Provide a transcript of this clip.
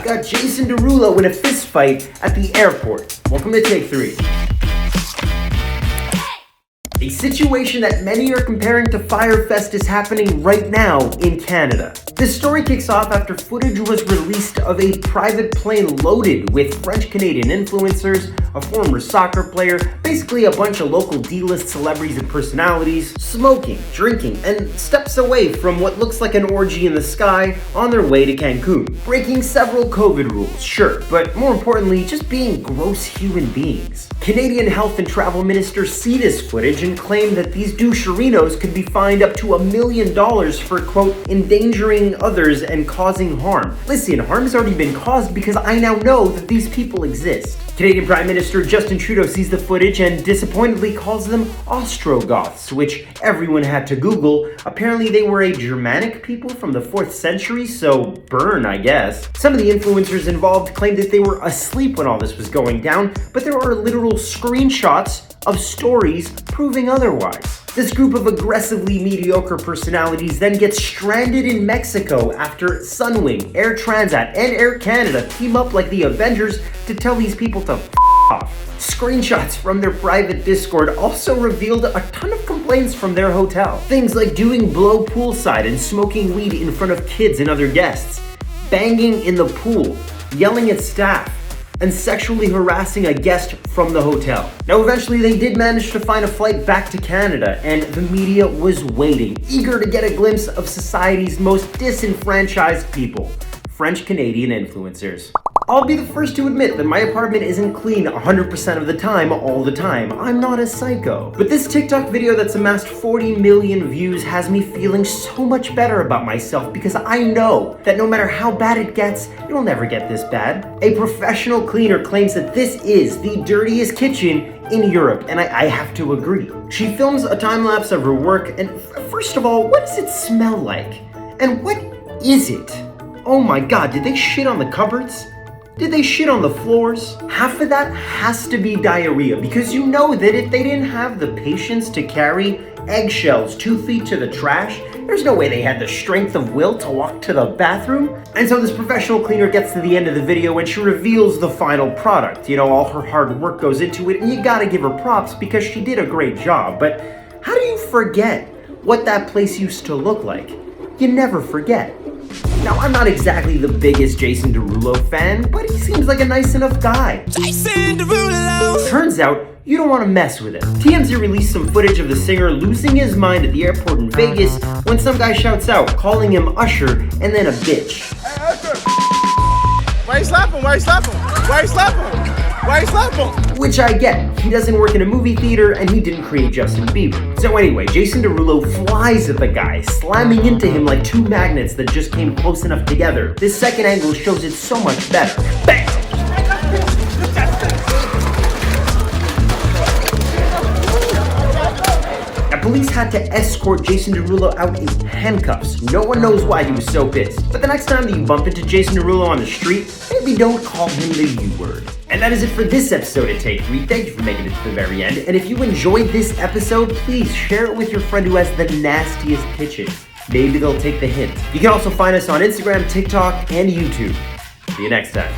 got Jason Derulo in a fist fight at the airport. Welcome to Take 3. A situation that many are comparing to Firefest is happening right now in Canada. This story kicks off after footage was released of a private plane loaded with French-Canadian influencers, a former soccer player, basically a bunch of local D-list celebrities and personalities, smoking, drinking, and steps away from what looks like an orgy in the sky on their way to Cancun. Breaking several COVID rules, sure, but more importantly, just being gross human beings. Canadian Health and Travel Minister see this footage and claim that these doucherinos could be fined up to $1 million for, quote, endangering others and causing harm. Listen, harm has already been caused because I now know that these people exist. Canadian Prime Minister Justin Trudeau sees the footage and disappointedly calls them Ostrogoths, which everyone had to Google. Apparently they were a Germanic people from the 4th century, so burn, I guess. Some of the influencers involved claimed that they were asleep when all this was going down, but there are literal screenshots of stories proving otherwise. This group of aggressively mediocre personalities then gets stranded in Mexico after Sunwing, Air Transat, and Air Canada team up like the Avengers to tell these people to f*** off. Screenshots from their private Discord also revealed a ton of complaints from their hotel. Things like doing blow poolside and smoking weed in front of kids and other guests, banging in the pool, yelling at staff, and sexually harassing a guest from the hotel. Now eventually they did manage to find a flight back to Canada, and the media was waiting, eager to get a glimpse of society's most disenfranchised people, French-Canadian influencers. I'll be the first to admit that my apartment isn't clean 100% of the time, all the time. I'm not a psycho. But this TikTok video that's amassed 40 million views has me feeling so much better about myself because I know that no matter how bad it gets, it'll never get this bad. A professional cleaner claims that this is the dirtiest kitchen in Europe, and I have to agree. She films a time-lapse of her work, and first of all, what does it smell like? And what is it? Oh my god, did they shit on the cupboards? Did they shit on the floors? Half of that has to be diarrhea, because you know that if they didn't have the patience to carry eggshells 2 feet to the trash, there's no way they had the strength of will to walk to the bathroom. And so this professional cleaner gets to the end of the video and she reveals the final product. You know, all her hard work goes into it, and you gotta give her props because she did a great job. But how do you forget what that place used to look like? You never forget. Now, I'm not exactly the biggest Jason Derulo fan, but he seems like a nice enough guy. Jason Derulo! Turns out, you don't want to mess with him. TMZ released some footage of the singer losing his mind at the airport in Vegas when some guy shouts out, calling him Usher and then a bitch. Hey, Usher! Why you slap him? Why you slap him? Why you slap him? Why you slap him? Which I get. He doesn't work in a movie theater and he didn't create Justin Bieber. So anyway, Jason Derulo flies at the guy, slamming into him like two magnets that just came close enough together. This second angle shows it so much better. Bam! Police had to escort Jason Derulo out in handcuffs. No one knows why he was so pissed. But the next time that you bump into Jason Derulo on the street, maybe don't call him the U-word. And that is it for this episode of Take 3. Thank you for making it to the very end. And if you enjoyed this episode, please share it with your friend who has the nastiest kitchen. Maybe they'll take the hint. You can also find us on Instagram, TikTok, and YouTube. See you next time.